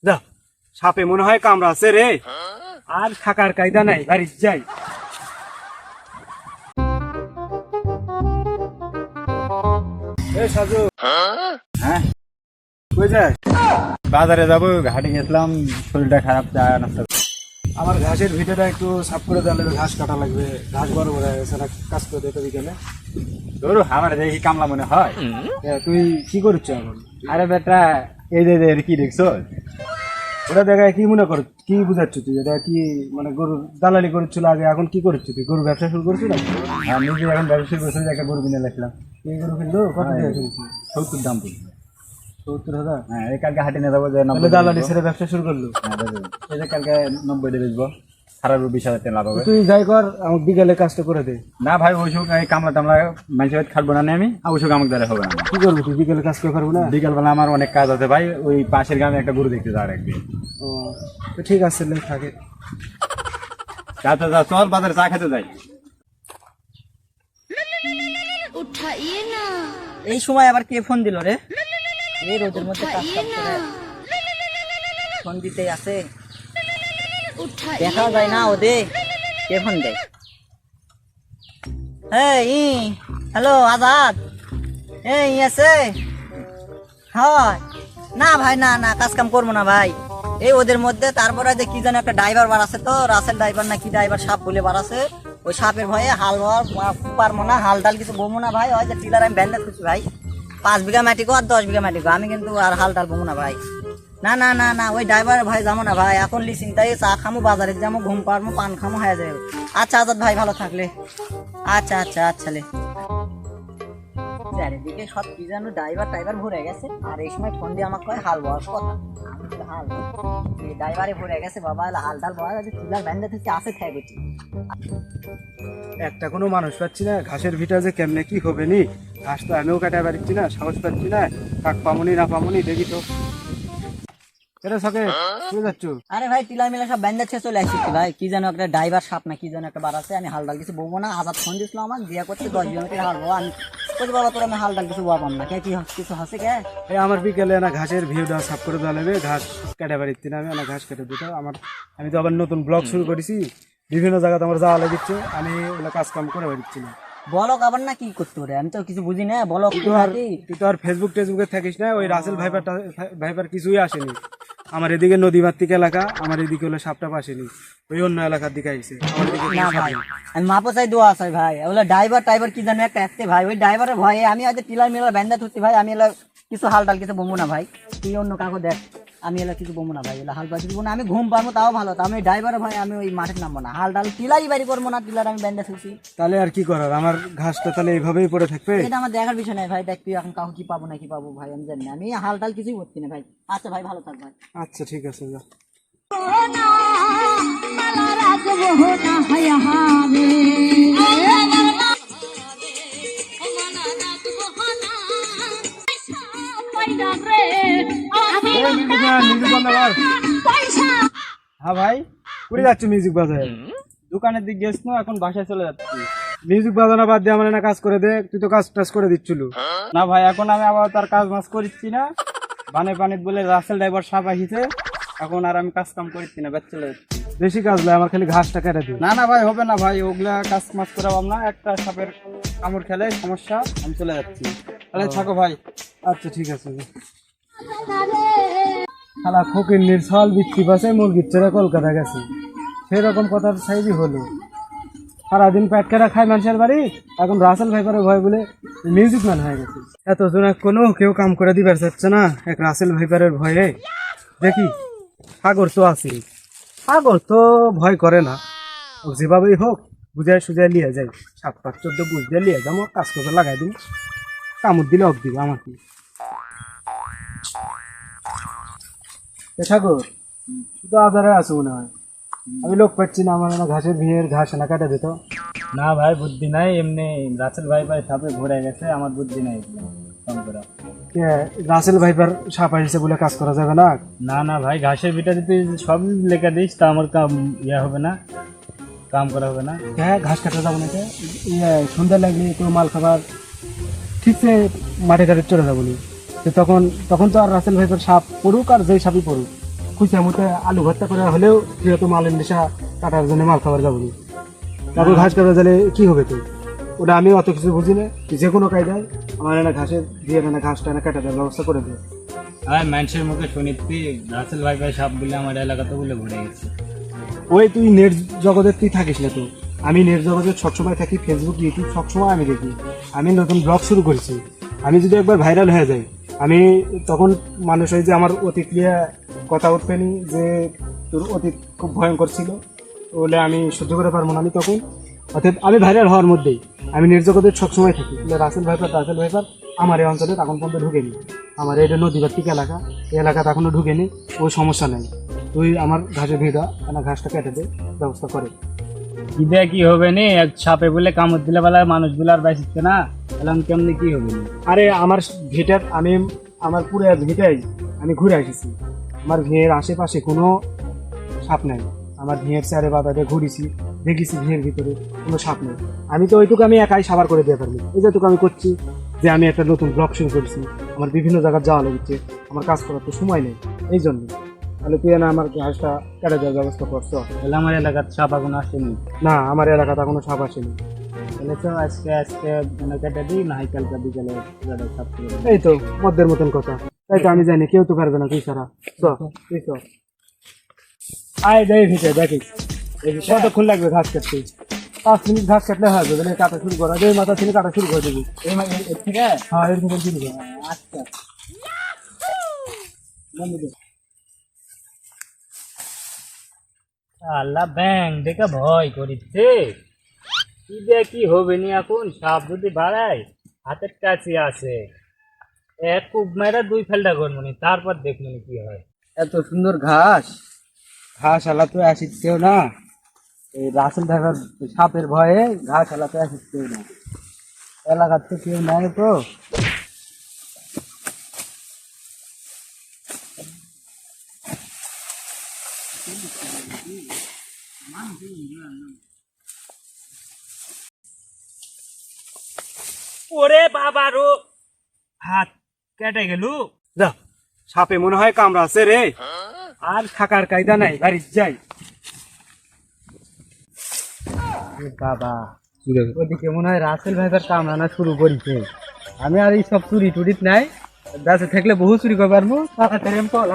যা, সাপে মনে হয় কামড়াছে রে। আর থাকার কায়দা নাই, বাড়ি যাই। এই সাজু, হ্যাঁ, কই যায়? বাজারে যাবো, ঘাটে গেছিলাম, শরীরটা খারাপ, চা নাস্তা। আমার ঘাসের ভিতরটা একটু সাফ করে দেওয়া লাগবে, ঘাস কাটা লাগবে, ঘাস বড় বড় হয়ে গেছে, না কাজ করে দিতে বিকেলে। ধরো আমার দেখি কামলা মনে হয়। তুই কি করছো এখন? আরে বেটা, এই যে কি দেখছো? ওটা দেখায় কি মনে কর, কি বুঝাচ্ছ তুই? এটা কি মানে গরু দালালি করছিল আগে, এখন কি করছিস তুই? গরু ব্যবসা শুরু করছিস? আমি নিজে এখন ব্যবসা করছি, একটা গরু কিনে রাখলাম। এই গরু কিনলো কত দিয়ে শুনছি? 70 দাম পড়ছে। 70,000? হ্যাঁ, এই কালকে হাটে নিয়ে যাবো, যে তাহলে দালালি ছেড়ে ব্যবসা শুরু করলো। এই যে কালকে 90 দিয়ে বেচবো, সারা 20,000 টাকা লাভ হবে। তুই যাই কর, আমার বিকালে কাজটা করে দে। না ভাই, ওইসব এই কামলা টামলা মানুষের খাটবো না আমি, আর ওইসব আমাকে দ্বারা হবে না। কি করবি তুই বিকালে কাজ কেউ করবো না? বিকালবেলা আমার অনেক কাজ আছে ভাই, ওই পাশের গ্রামে একটা গরু দেখতে যাওয়ার একদিন। ও, তো ঠিক আছে, লে থাকে। আচ্ছা যা, চল বাজারে চা খেতে যাই। उठाइए ना এই সময় আবার কে ফোন দিল রে? এই রোদের মধ্যে কাজ কাম করে ফোন দিতেই আছে, उठाइए দেখা যায় না ওদের। কে ফোন দেয়? এই হ্যালো আজাদ, এই আছে? হয় না ভাই, না না, কাজ কাম করবো না ভাই। এই ওদের মধ্যে তারপরে যে কি যেন একটা ড্রাইভার বার আছে, তো রাসেল ড্রাইভার না কি ড্রাইভার, সাপ বলে বার আছে। ওই সাপের ভয়ে হাল পারবো না, হাল ডাল কিছু বমো না ভাই। ওই যে টিলার আমি ব্যান্ডেজ করছি ভাই, 5 বিঘা মাটি গো আর 10 বিঘা মাটি গো, আমি কিন্তু আর হাল ডাল বমো না ভাই। না না না না, ওই ড্রাইভারের ভাই যাবো না ভাই, এখন লি চিন্তায় চা খামো, বাজারে যাবো, ঘুম পারবো, পান খামো, হয়ে যাবে। আচ্ছা আজাদ ভাই, ভালো থাকলে। আচ্ছা আচ্ছা আচ্ছা লে। চারিদিকে সব কি যেন ড্রাইভার টাইভার ভরে গেছে, আর এই সময় ফোন দিয়ে আমাকে কয় হাল বস কথা। আমি বলি হাল এই ড্রাইভারে ভরে গেছে বাবা, এলা হাল ডাল বলা যাচ্ছে, টিলার ব্যান্ডে থেকে আসে খাই বেটি। একটা কোনো মানুষ পাচ্ছি না, ঘাসের ভিটা যে কেমনে কি হবে নি। ঘাস তো আমিও কাটা পারছি না, সাহস পাচ্ছি না, কাক পামনি না পামনি দেখি তো। এরে সকে চলে যাচ্ছ? আরে ভাই, টিলা মিলা সব ব্যান্ডে ছেড়ে চলে আসছি ভাই। কি যেন একটা ড্রাইভার সাপ না কি যেন একটা বার আছে, আমি হাল ডাল কিছু বলবো না। আজাদ ফোন দিয়েছিল আমার, বিয়ে করতে 10 কিলোমিটার হাল বো। আমি বলছি বাবা তোর আমি হাল ডাল কিছু বাবাম না, কে কি কিছু হাসে কে? এই আমার বিকেলে না ঘাসের ভিউটা সাফ করে দেওয়া লাগবে, ঘাস কাটা পারছি না, আমি না ঘাস কেটে দিতে আমার। আমি তো আবার নতুন ব্লগ শুরু করেছি, বিভিন্ন জায়গাতে আমার যাওয়া লাগিচ্ছে, আমি ওগুলো কাজ কাম করে পারছি না। বলো আবার না কি করতে পারে, আমি তো কিছু বুঝি না। বলো তুই তো আর ফেসবুক টেসবুকে থাকিস না, ওই রাসেল ভাইপার কিছুই আসেনি আমার এদিকে। নদী মাতৃক এলাকা, আমার এদিকে হলো সাপটাপ আসেনি, ওই অন্য এলাকার দিকে আইছে আমার এদিকে। না ভাই, আমি মাপো চাই দোয়া আছে ভাই। ওগুলো ড্রাইভার টাইভার কি জানো একটা আসছে ভাই, ওই ড্রাইভারের ভয়ে আমি আজ টিলার মিলার ব্যান্ডা ধরছি ভাই। আমি এলা কিছু হাল ডাল কিছু বমু না ভাই, তুই অন্য কাকু দেখ। আমি এলা কিছু বমু না ভাই, এলা হাল বাজি দিব না। আমি ঘুম পাবো তাও ভালো, তা আমি ড্রাইভারের ভয় আমি ওই মাঠে নামবো না। হাল ডাল টিলাই বাড়ি করবো না, টিলার আমি ব্যান্ডা ধরছি। তাহলে আর কি করার, আমার ঘাসটা তাহলে এইভাবেই পড়ে থাকবে। এটা আমার দেখার বিষয় নাই ভাই, দেখ তুই এখন কাকু কি পাবো না কি পাবো ভাই আমি জানি না। আমি হাল ডাল কিছুই করছি না ভাই। আচ্ছা ভাই, ভালো থাক ভাই। আচ্ছা ঠিক আছে, যা। হ্যাঁ ভাই, করে যাচ্ছ মিউজিক বাজায়? দোকানের দিক গেছ না, এখন বাসায় চলে যাচ্ছি। মিউজিক বাজানো বাদ দিয়ে আমার না কাজ করে দে, তুই তো কাজ টাজ করে দিচ্ছিল। না ভাই, এখন আমি আবার তার কাজ মাছ করছি না। বানে পানি বলে রাসেল ড্রাইভার সাপ আসিছে, এখন আর আমি কাজ কাম করছি না, ব্যাচ চলে যাচ্ছি। বেশি কাজ নয়, আমার খালি ঘাসটা কেটে দিই। না না ভাই, হবে না ভাই, ওগুলা কাজ মাছ করে পাব না। একটা সাপের কামড় খেলে সমস্যা, আমি চলে যাচ্ছি। তাহলে থাকো ভাই। আচ্ছা ঠিক আছে। খালা ফকির নির্ছল বৃত্তি পাশে মুরগির ছেড়ে কলকাতা গেছে, সেরকম কথার সাইজই হলো। সারাদিন পেট কেটে খায় মানুষের বাড়ি, এখন রাসেল ভাইপারের ভয় বলে মিউজিক ম্যান হয়ে গেছে। এতজন কোনো কেউ কাম করে দিবার চাচ্ছে না এক রাসেল ভাইপারের ভয়ে। দেখি সাগর তো আছে, সাগর তো ভয় করে না, ও যেভাবেই হোক বুঝায় সুজায় লিয়ে যায়। 7-5-14 বুঝ দিয়ে লিয়ে যাবো, কাজ করতে লাগাই দিই, কামড় দিলে অক দিব আমাকে। সাগর তুই তো আধারে আছো মনে হয়, আমি লোক পাচ্ছি না, আমার ঘাসের ভিড় ঘাস না কাটা দিত। না ভাই, বুদ্ধি নাই, এমনি রাসেল ভাই ভাই সাপে ঘুরে গেছে, আমার বুদ্ধি নাই কম করে। রাসেল ভাইপার সাপ আসছে বলে কাজ করা যাবে না? না না ভাই, ঘাসের ভিটা যদি সব লেখা দিস তা আমার কাম হবে না, কাম করা হবে না। হ্যাঁ, ঘাস কাটা যাবো না, সন্ধ্যা লাগলে একটু মাল খাবার ঠিকছে মাঠে ঘাটে চলে যাবো নি। তখন তখন তো আর রাসেল ভাইপার সাপ পড়ুক আর যেই সাপই পড়ুক, খুঁচা মুতে আলু ভর্তা করে হলেও যেহেতু মালের নেশা কাটার জন্য মাল খাবার যাবো না। তারপর ঘাস কাটা গেলে কি হবে তো? ওটা আমি অত কিছু বুঝি না, যে কোনো কায়দায় আমার এনে ঘাসের দিয়ে এনে ঘাসটা এনে কাটা দেওয়ার ব্যবস্থা করে দেয়। আর মানুষের মুখে শুনিতি রাসেল ভাই ভাই সব বলে আমার এলাকাতে বলে ভরে গেছে। ওই তুই নেট জগতের তুই থাকিস না তো, আমি নেট জগতে সবসময় থাকি, ফেসবুক ইউটিউব সবসময় আমি দেখি। আমি নতুন ব্লগ শুরু করেছি, আমি যদি একবার ভাইরাল হয়ে যাই আমি তখন মানুষ হয় যে আমার অতীত নিয়ে কথা উঠবে নি যে তোর অতীত খুব ভয়ঙ্কর ছিল বলে আমি সহ্য করে পারবো না। আমি তখন অর্থাৎ আমি ভাইরাল হওয়ার মধ্যেই আমি নেট জগতে সবসময় থাকি। রাসেল ভাইপার আমার এই অঞ্চলে তখন পর্যন্ত ঢুকেনি। আমার এটা নদীবার্তিক এলাকা, এই এলাকাতে এখনো ঢুকেনি, ওই সমস্যা নাই। তুই আমার ঘাসে ভিড়া ঘাসটা কেটে দে, ব্যবস্থা করে। কি দেয়া কি হবে নি, এক সাপে বলে কামড় দিলে বেলা মানুষগুলো আর বাঁচিচ্ছে না, এলাম কেমনি কি হবে নি? আরে আমার ভিটার আমি আমার পুরো ভিটাই আমি ঘুরে এসেছি। আমার ভিয়ের আশেপাশে কোনো সাপ নাই। আমার ভিয়ের চারে বাদাতে ঘুরেছি, দেখেছি ভিয়ের ভিতরে কোনো সাপ নেই। আমি তো ওইটুকু আমি একাই সাবার করে দিয়ে পারবো। এই যেটুকু আমি করছি যে আমি একটা নতুন ব্লগ শুরু করছি, আমার বিভিন্ন জায়গায় যাওয়া লাগছে, আমার কাজ করার তো সময় নেই। এই জন্য তাহলে তুই না আমার ঘাসটা কেটে দেওয়ার ব্যবস্থা করছো? তাহলে আমার এলাকার সাপ এখন আসেনি। না, আমার এলাকাতে কোনো সাপ আসেনি। তাহলে তো আজকে মানে কেটে দিই, না হয় কালকে বিকেলে সাপ করে দিই। এই তো মধ্যের মতন কথা, তাই তো আমি জানি কেউ তো পারবে না তুই ছাড়া। তুই তো আয় যাই ভিতরে দেখিস কতক্ষণ লাগবে ঘাস কাটতে। 5 মিনিট ঘাস কাটলে হয় যাবে, কাটা শুরু করা যেই মাথা থেকে কাটা শুরু করে দিবি। এর থেকে হ্যাঁ, এর থেকে শুরু কর। আচ্ছা আল্লাহ ব্যাং দেখে ভয় করিচ্ছে। কি দিয়ে কি হবে নি এখন, সাপ যদি বাড়ায় হাতের কাছে আছে, এক কূপ মেরা 2 ফেলটা করবো নি, তারপর দেখবো নি কি হয়। এত সুন্দর ঘাস, ঘাস আলাতে আসিতেও না। এই রাসেল ঢাকার সাপের ভয়ে ঘাস আলাতে আসিতেও না। এলাকার তো কেউ নাই তো। ওরে বাবারো, হাত কেটে গেল। যা, সাপে মনে হয় কামড়া আছে রে। আর থাকার কায়দা নাই, বাড়ি যাই। বাবা, ওদিকে মনে হয় রাসেল ভাইবার কামড়ানো শুরু করেছে। আমি আর এই সব চুরি টুরিত নাই, গাছে থাকলে বহু চুরি করবার তাড়াতাড়ি আমি চল।